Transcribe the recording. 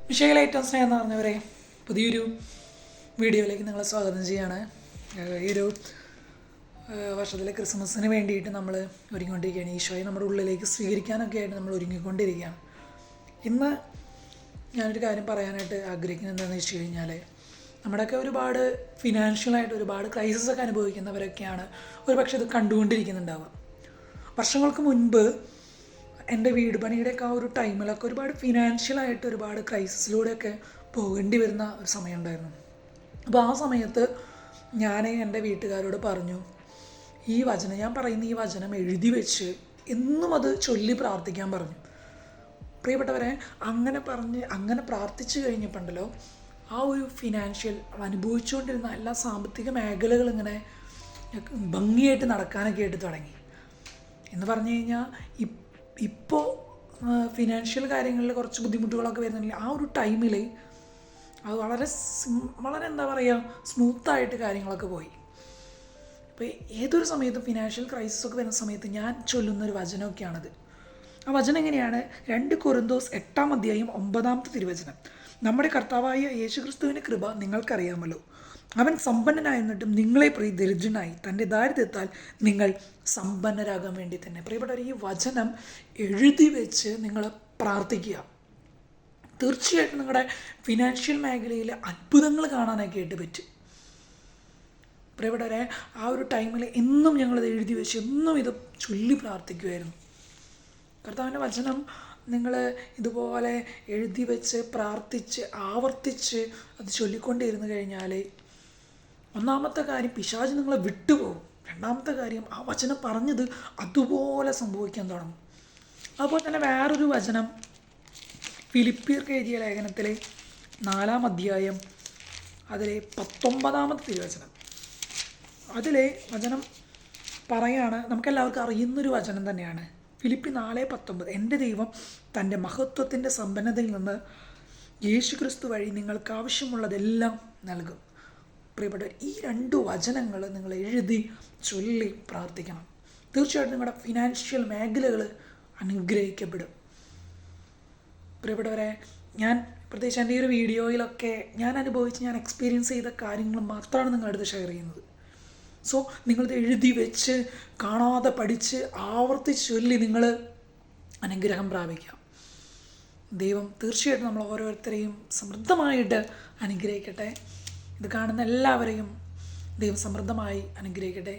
വിഷയങ്ങൾ ഏറ്റവും സ്നേഹം എന്ന് പറഞ്ഞവരെ പുതിയൊരു വീഡിയോയിലേക്ക് നിങ്ങളെ സ്വാഗതം ചെയ്യാണ്. ഈ ഒരു വർഷത്തിലെ ക്രിസ്മസിന് വേണ്ടിയിട്ട് നമ്മൾ ഒരുങ്ങിക്കൊണ്ടിരിക്കുകയാണ്. ഈശോയെ നമ്മുടെ ഉള്ളിലേക്ക് സ്വീകരിക്കാനൊക്കെ ആയിട്ട് നമ്മൾ ഒരുങ്ങിക്കൊണ്ടിരിക്കുകയാണ്. ഇന്ന് ഞാനൊരു കാര്യം പറയാനായിട്ട് ആഗ്രഹിക്കുന്നത് എന്താണെന്ന് വെച്ച് കഴിഞ്ഞാൽ, നമ്മുടെയൊക്കെ ഒരുപാട് ഫിനാൻഷ്യലായിട്ട് ഒരുപാട് ക്രൈസിസ് ഒക്കെ അനുഭവിക്കുന്നവരൊക്കെയാണ് ഒരു പക്ഷേ ഇത് കണ്ടുകൊണ്ടിരിക്കുന്നുണ്ടാവുക. വർഷങ്ങൾക്ക് മുൻപ് എൻ്റെ വീട് പണിയുടെയൊക്കെ ആ ഒരു ടൈമിലൊക്കെ ഒരുപാട് ഫിനാൻഷ്യലായിട്ട് ഒരുപാട് ക്രൈസിസിലൂടെയൊക്കെ പോകേണ്ടി വരുന്ന ഒരു സമയമുണ്ടായിരുന്നു. അപ്പോൾ ആ സമയത്ത് ഞാൻ എൻ്റെ വീട്ടുകാരോട് പറഞ്ഞു, ഈ വചനം, ഞാൻ പറയുന്ന ഈ വചനം എഴുതി വെച്ച് എന്നും അത് ചൊല്ലി പ്രാർത്ഥിക്കാൻ പറഞ്ഞു. പ്രിയപ്പെട്ടവരെ, അങ്ങനെ പ്രാർത്ഥിച്ചു കഴിഞ്ഞപ്പോണ്ടല്ലോ ആ ഒരു ഫിനാൻഷ്യൽ അനുഭവിച്ചുകൊണ്ടിരുന്ന എല്ലാ സാമ്പത്തിക മേഖലകളും ഇങ്ങനെ ഭംഗിയായിട്ട് നടക്കാനൊക്കെ ആയിട്ട് തുടങ്ങി. എന്ന് പറഞ്ഞു കഴിഞ്ഞാൽ ഇപ്പോൾ ഫിനാൻഷ്യൽ കാര്യങ്ങളിൽ കുറച്ച് ബുദ്ധിമുട്ടുകളൊക്കെ വരുന്നുണ്ടെങ്കിൽ ആ ഒരു ടൈമിൽ അത് വളരെ എന്താ പറയുക, സ്മൂത്തായിട്ട് കാര്യങ്ങളൊക്കെ പോയി. അപ്പോൾ ഏതൊരു സമയത്തും ഫിനാൻഷ്യൽ ക്രൈസിസൊക്കെ വരുന്ന സമയത്ത് ഞാൻ ചൊല്ലുന്നൊരു വചനമൊക്കെയാണത്. ആ വചനം എങ്ങനെയാണ്? 2 കൊരിന്തോസ് 8-9 തിരുവചനം. നമ്മുടെ കർത്താവായ യേശുക്രിസ്തുവിൻ്റെ കൃപ നിങ്ങൾക്കറിയാമല്ലോ. അവൻ സമ്പന്നനായിരുന്നിട്ടും നിങ്ങളെ ദരിദ്രനായി തൻ്റെ ദാരിദ്ര്യത്താൽ നിങ്ങൾ സമ്പന്നരാകാൻ വേണ്ടി തന്നെ. പ്രിയപ്പെട്ടവർ, ഈ വചനം എഴുതി വെച്ച് നിങ്ങൾ പ്രാർത്ഥിക്കുക. തീർച്ചയായിട്ടും നിങ്ങളുടെ ഫിനാൻഷ്യൽ മേഖലയിൽ അത്ഭുതങ്ങൾ കാണാനൊക്കെ ആയിട്ട് പറ്റും. പ്രിയപ്പെട്ടവരെ, ആ ഒരു ടൈമിൽ എന്നും ഞങ്ങളിത് എഴുതി വെച്ച് എന്നും ഇത് ചൊല്ലി പ്രാർത്ഥിക്കുമായിരുന്നു. കർത്താവിൻ്റെ വചനം നിങ്ങൾ ഇതുപോലെ എഴുതി വെച്ച് പ്രാർത്ഥിച്ച് ആവർത്തിച്ച് അത് ചൊല്ലിക്കൊണ്ടിരുന്നു കഴിഞ്ഞാൽ, ഒന്നാമത്തെ കാര്യം, പിശാച് നിങ്ങളെ വിട്ടുപോകും. രണ്ടാമത്തെ കാര്യം, ആ വചനം പറഞ്ഞത് അതുപോലെ സംഭവിക്കാൻ തുടങ്ങും. അതുപോലെ തന്നെ വേറൊരു വചനം, ഫിലിപ്പിയർക്ക് എഴുതിയ ലേഖനത്തിലെ 4-ാം അധ്യായം അതിലെ 19 തിരുവചനം. അതിലെ വചനം പറയാണ്, നമുക്കെല്ലാവർക്കും അറിയുന്നൊരു വചനം തന്നെയാണ്. ഫിലിപ്പി 4:19, എൻ്റെ ദൈവം തൻ്റെ മഹത്വത്തിൻ്റെ സമ്പന്നതയിൽ നിന്ന് യേശുക്രിസ്തു വഴി നിങ്ങൾക്ക് ആവശ്യമുള്ളതെല്ലാം നൽകും. പ്രിയപ്പെട്ടവർ, ഈ 2 വചനങ്ങൾ നിങ്ങൾ എഴുതി ചൊല്ലി പ്രാർത്ഥിക്കണം. തീർച്ചയായിട്ടും നിങ്ങളുടെ ഫിനാൻഷ്യൽ മേഖലകൾ അനുഗ്രഹിക്കപ്പെടും. പ്രിയപ്പെട്ടവരെ, ഞാൻ പ്രത്യേകിച്ച് എൻ്റെ ഈ ഒരു വീഡിയോയിലൊക്കെ ഞാൻ എക്സ്പീരിയൻസ് ചെയ്ത കാര്യങ്ങൾ മാത്രമാണ് നിങ്ങളുടെ അടുത്ത് ഷെയർ ചെയ്യുന്നത്. സോ നിങ്ങളിത് എഴുതി വെച്ച് കാണാതെ പഠിച്ച് ആവർത്തിച്ച് ചൊല്ലി നിങ്ങൾ അനുഗ്രഹം പ്രാപിക്കാം. ദൈവം തീർച്ചയായിട്ടും നമ്മൾ ഓരോരുത്തരെയും സമൃദ്ധമായിട്ട് അനുഗ്രഹിക്കട്ടെ. ഇത് കാണുന്ന എല്ലാവരെയും ദൈവം സമൃദ്ധമായി അനുഗ്രഹിക്കട്ടെ.